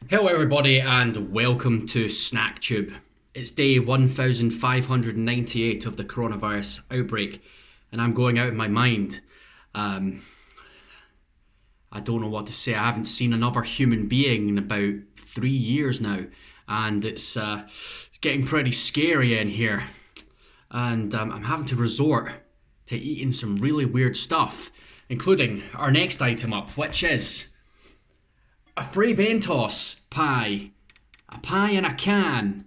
Hello, everybody, and welcome to SnackTube. It's day 1598 of the coronavirus outbreak, and I'm going out of my mind. Um, I don't know what to say. I haven't seen another human being in about 3 years now, and it's getting pretty scary in here. And I'm having to resort to eating some really weird stuff, including our next item up, which is a Fray Bentos pie. A pie in a can.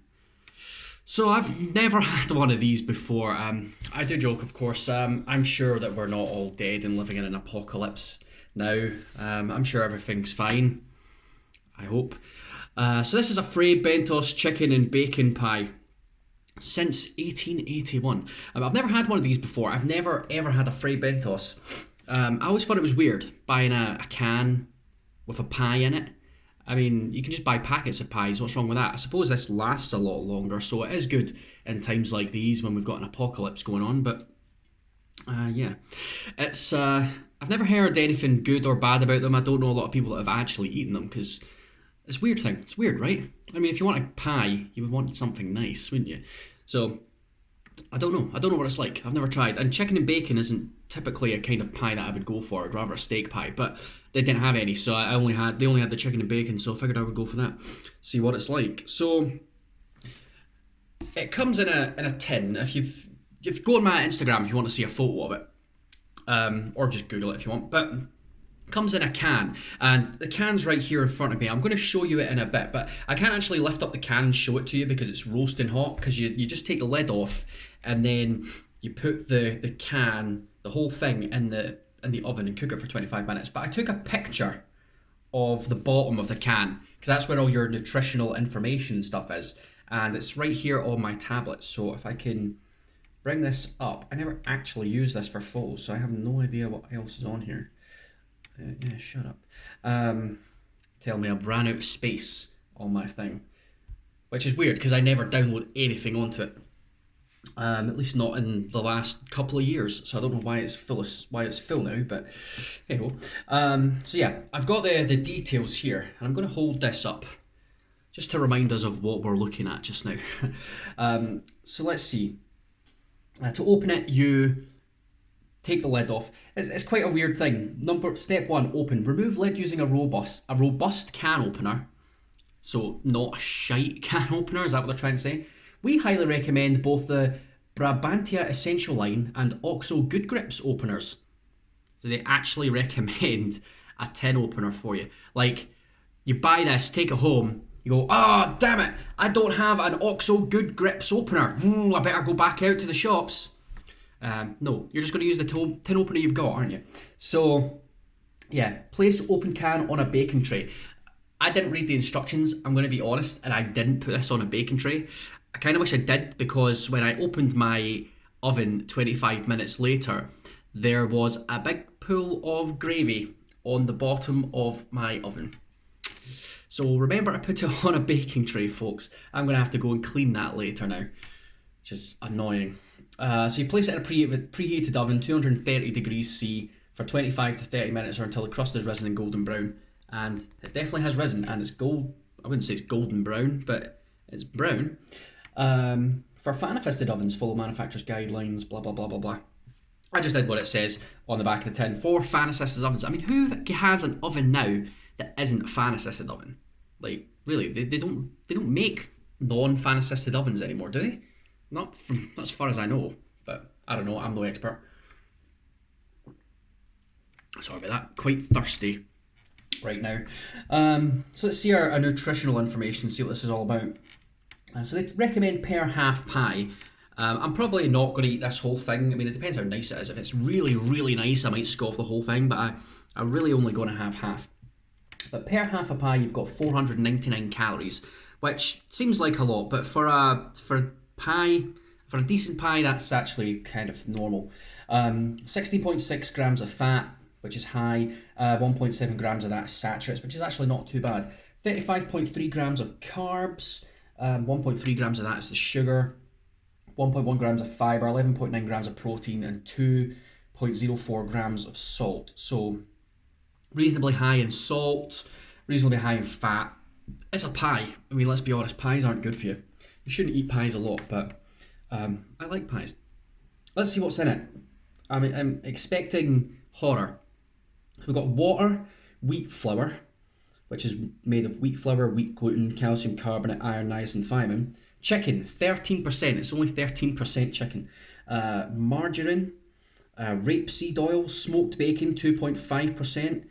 So I've never had one of these before. I do joke, of course. I'm sure that we're not all dead and living in an apocalypse now. I'm sure everything's fine. I hope. So this is a Fray Bentos chicken and bacon pie. Since 1881. I've never had one of these before. I've never ever had a Fray Bentos. I always thought it was weird buying a can with a pie in it. I mean, you can just buy packets of pies. What's wrong with that? I suppose this lasts a lot longer, so it is good in times like these when we've got an apocalypse going on. But yeah, it's I've never heard anything good or bad about them. I don't know a lot of people that have actually eaten them because it's a weird thing. It's weird, right? I mean, if you want a pie, you would want something nice, wouldn't you? So I don't know. I don't know what it's like. I've never tried. And chicken and bacon isn't typically a kind of pie that I would go for. I'd rather a steak pie, but they didn't have any, so they only had the chicken and bacon, so I figured I would go for that. See what it's like. So it comes in a tin. If you've go on my Instagram if you want to see a photo of it, or just Google it if you want. But it comes in a can, and the can's right here in front of me. I'm going to show you it in a bit, but I can't actually lift up the can and show it to you because it's roasting hot. Because you just take the lid off, and then you put the can, the whole thing, in the oven and cook it for 25 minutes. But I took a picture of the bottom of the can because that's where all your nutritional information stuff is, and it's right here on my tablet. So if I can bring this up, I never actually use this for photos, so I have no idea what else is on here. Yeah, shut up. Tell me I've ran out of space on my thing, which is weird because I never download anything onto it. At least not in the last couple of years, so I don't know why it's full now. But anyway, so yeah, I've got the details here, and I'm going to hold this up just to remind us of what we're looking at just now. So let's see. To open it, you take the lid off. It's quite a weird thing. Step 1, open. Remove lid using a robust can opener. So not a shite can opener, is that what they're trying to say? We highly recommend both the Brabantia Essential line and OXO Good Grips openers. So they actually recommend a tin opener for you. Like, you buy this, take it home, you go, oh, damn it, I don't have an OXO Good Grips opener. I better go back out to the shops. No, you're just going to use the tin opener you've got, aren't you? So, yeah, place open can on a baking tray. I didn't read the instructions, I'm going to be honest, and I didn't put this on a baking tray. I kind of wish I did, because when I opened my oven 25 minutes later, there was a big pool of gravy on the bottom of my oven. So remember to put it on a baking tray, folks. I'm going to have to go and clean that later now, which is annoying. So you place it in a preheated oven, 230 degrees C, for 25 to 30 minutes or until the crust is risen and golden brown. And it definitely has risen, and it's gold. I wouldn't say it's golden brown, but it's brown. For fan-assisted ovens, follow manufacturer's guidelines, blah, blah, blah, blah, blah. I just did what it says on the back of the tin for fan-assisted ovens. I mean, who has an oven now that isn't a fan-assisted oven? Like, really, they don't make non-fan-assisted ovens anymore, do they? Not as far as I know, but I don't know. I'm no expert. Sorry about that. Quite thirsty right now. So let's see our nutritional information, see what this is all about. So they recommend per half pie. I'm probably not going to eat this whole thing. I mean, it depends how nice it is. If it's really, really nice, I might scoff the whole thing, but I'm really only going to have half. But per half a pie, you've got 499 calories, which seems like a lot, but for a decent pie, that's actually kind of normal. 16.6 grams of fat, which is high. 1.7 grams of that is saturates, which is actually not too bad. 35.3 grams of carbs. 1.3 grams of that is the sugar. 1.1 grams of fiber, 11.9 grams of protein, and 2.04 grams of salt. So reasonably high in salt, reasonably high in fat. It's a pie. I mean, let's be honest, pies aren't good for you. You shouldn't eat pies a lot, but I like pies. Let's see what's in it. I'm expecting horror. So we've got water, wheat flour, which is made of wheat flour, wheat gluten, calcium carbonate, iron, niacin, thiamine. Chicken, 13%. It's only 13% chicken. Margarine, rapeseed oil, smoked bacon, 2.5%.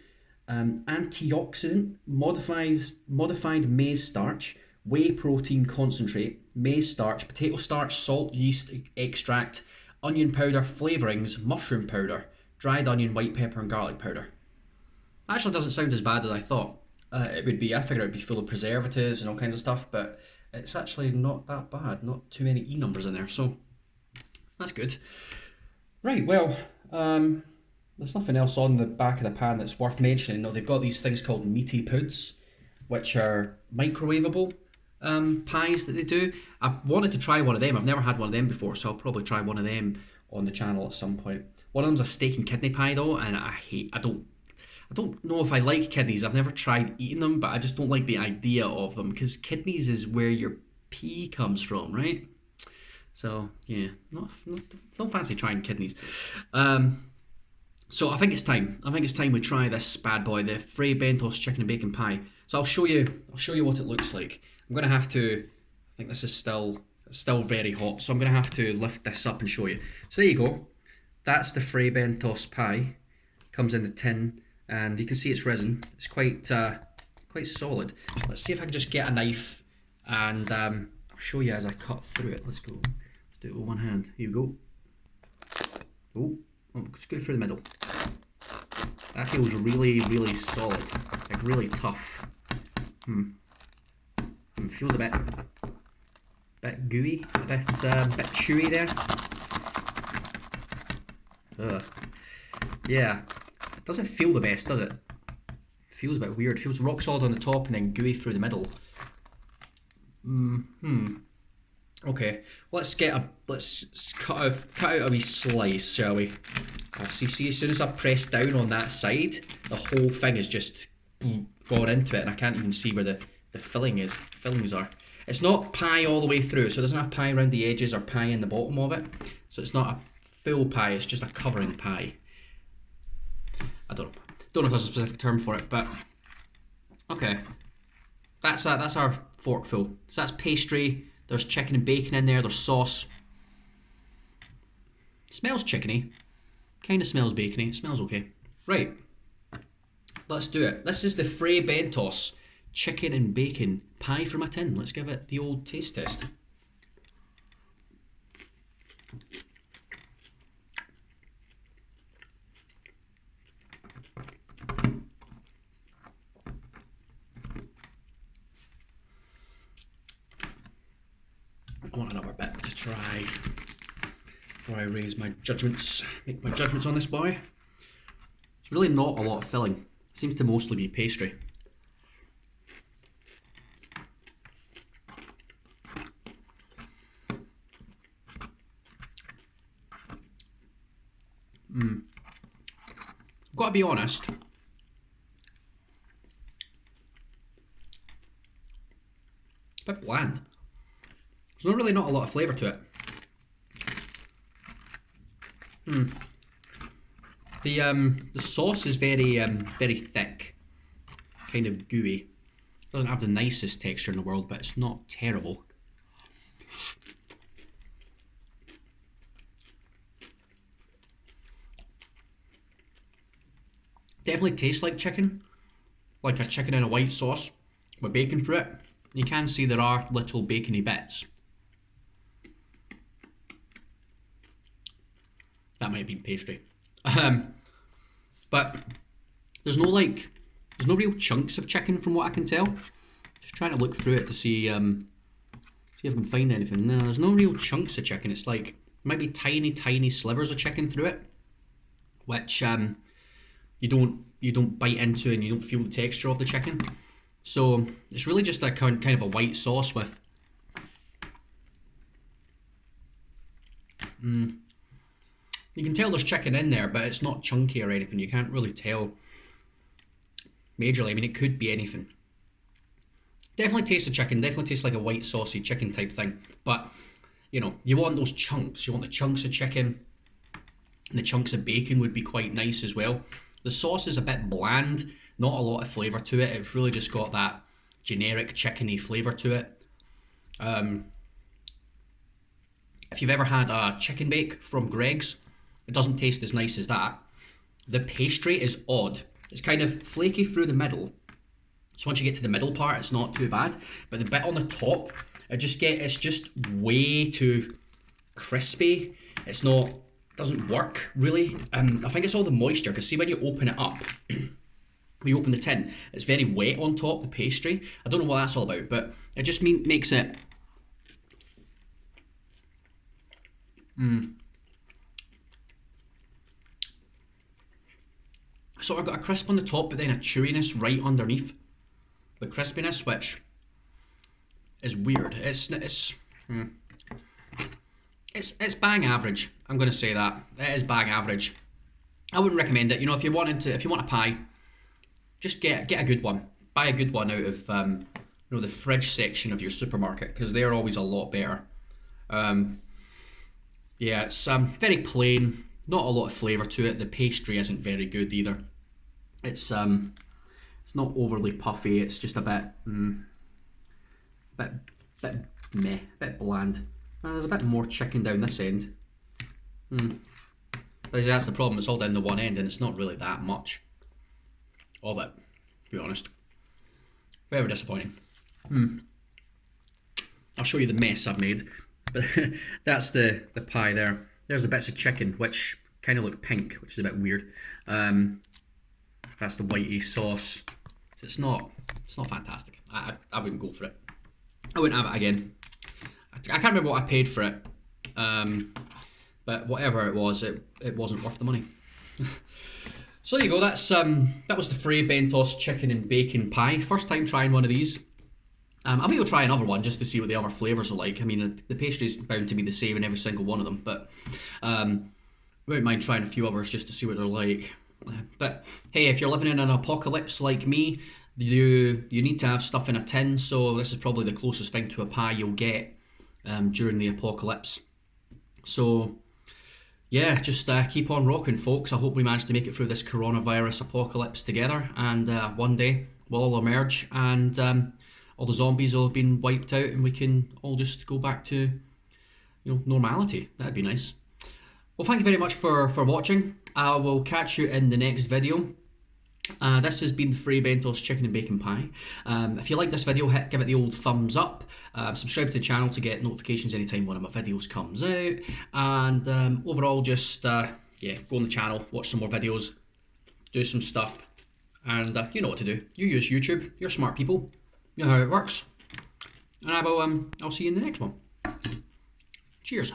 Antioxidant, modified maize starch, whey protein concentrate, maize starch, potato starch, salt, yeast extract, onion powder, flavourings, mushroom powder, dried onion, white pepper, and garlic powder. Actually, doesn't sound as bad as I thought it would be. I figured it would be full of preservatives and all kinds of stuff, but it's actually not that bad. Not too many E numbers in there, so that's good. Right, well, there's nothing else on the back of the pan that's worth mentioning. No, they've got these things called meaty puds, which are microwavable pies that they do. I've wanted to try one of them. I've never had one of them before, so I'll probably try one of them on the channel at some point. One of them's a steak and kidney pie though, and I don't know if I like kidneys. I've never tried eating them, but I just don't like the idea of them because kidneys is where your pee comes from, right? So yeah, don't fancy trying kidneys. So I think it's time. I think it's time we try this bad boy, the Fray Bentos chicken and bacon pie. So I'll show you what it looks like. I'm gonna have to. I think this is still very hot, so I'm gonna have to lift this up and show you. So there you go. That's the Fray Bentos pie. Comes in the tin, and you can see it's risen. It's quite solid. Let's see if I can just get a knife, and I'll show you as I cut through it. Let's go. Let's do it with one hand. Here we go. Oh, let's go through the middle. That feels really, really solid, like really tough. Feels a bit gooey, a bit chewy there. Yeah, it doesn't feel the best, does it? Feels a bit weird. Feels rock solid on the top and then gooey through the middle. Okay, let's cut out a wee slice, shall we? See, as soon as I press down on that side, the whole thing is just gone into it, and I can't even see where the fillings are. It's not pie all the way through, so it doesn't have pie around the edges or pie in the bottom of it. So it's not a full pie, it's just a covering pie. I don't know if there's a specific term for it, but okay. That's our forkful. So that's pastry. There's chicken and bacon in there. There's sauce. Smells chickeny. Kind of smells bacony. It smells okay. Right. Let's do it. This is the Fray Bentos chicken and bacon pie from a tin. Let's give it the old taste test. I want another bit to try before I raise my judgments, make my judgments on this boy. It's really not a lot of filling. It seems to mostly be pastry. I've got to be honest. It's a bit bland. There's not a lot of flavour to it. The sauce is very thick, kind of gooey. Doesn't have the nicest texture in the world, but it's not terrible. Definitely tastes like chicken, like a chicken in a white sauce with bacon through it. You can see there are little bacony bits. That might have been pastry. But there's no real chunks of chicken from what I can tell. Just trying to look through it to see if I can find anything. No, there's no real chunks of chicken. It's like might be tiny slivers of chicken through it, which you don't bite into and you don't feel the texture of the chicken. So it's really just a kind of a white sauce with you can tell there's chicken in there, but it's not chunky or anything. You can't really tell majorly. I mean, it could be anything. Definitely tastes the chicken. Definitely tastes like a white saucy chicken type thing. But, you know, you want those chunks. You want the chunks of chicken. And the chunks of bacon would be quite nice as well. The sauce is a bit bland. Not a lot of flavour to it. It's really just got that generic chickeny flavour to it. If you've ever had a chicken bake from Greg's, it doesn't taste as nice as that. The pastry is odd. It's kind of flaky through the middle. So once you get to the middle part, it's not too bad. But the bit on the top, it's just way too crispy. It's not, doesn't work really. I think it's all the moisture, because see when you open it up, when you open the tin, it's very wet on top, the pastry. I don't know what that's all about, but it just makes it... So I've got a crisp on the top, but then a chewiness right underneath the crispiness, which is weird. It's bang average. I'm going to say that it is bang average. I wouldn't recommend it. You know, if you want a pie, just get a good one. Buy a good one out of the fridge section of your supermarket, because they're always a lot better. Yeah, it's very plain. Not a lot of flavour to it. The pastry isn't very good either. It's not overly puffy. It's just a bit meh, bit bland. There's a bit more chicken down this end. But that's the problem. It's all down the one end, and it's not really that much of it, to be honest. Very disappointing. I'll show you the mess I've made. But that's the pie there. There's the bits of chicken, which kind of look pink, which is a bit weird. That's the whitey sauce. It's not fantastic. I wouldn't go for it. I wouldn't have it again. I can't remember what I paid for it. But whatever it was, it wasn't worth the money. So there you go. That was the Fray Bentos chicken and bacon pie. First time trying one of these. I may go try another one just to see what the other flavours are like. I mean, the pastry's bound to be the same in every single one of them, but I wouldn't mind trying a few others just to see what they're like. But hey, if you're living in an apocalypse like me, you need to have stuff in a tin, so this is probably the closest thing to a pie you'll get during the apocalypse. So yeah, just keep on rocking, folks. I hope we manage to make it through this coronavirus apocalypse together, and one day we'll all emerge, and all the zombies will have been wiped out, and we can all just go back to, normality. That'd be nice. Well, thank you very much for watching. I will catch you in the next video. This has been the Fray Bentos chicken and bacon pie. If you like this video, give it the old thumbs up. Subscribe to the channel to get notifications anytime one of my videos comes out. And overall, just go on the channel, watch some more videos, do some stuff, and you know what to do. You use YouTube. You're smart people. You know how it works. And I'll see you in the next one. Cheers.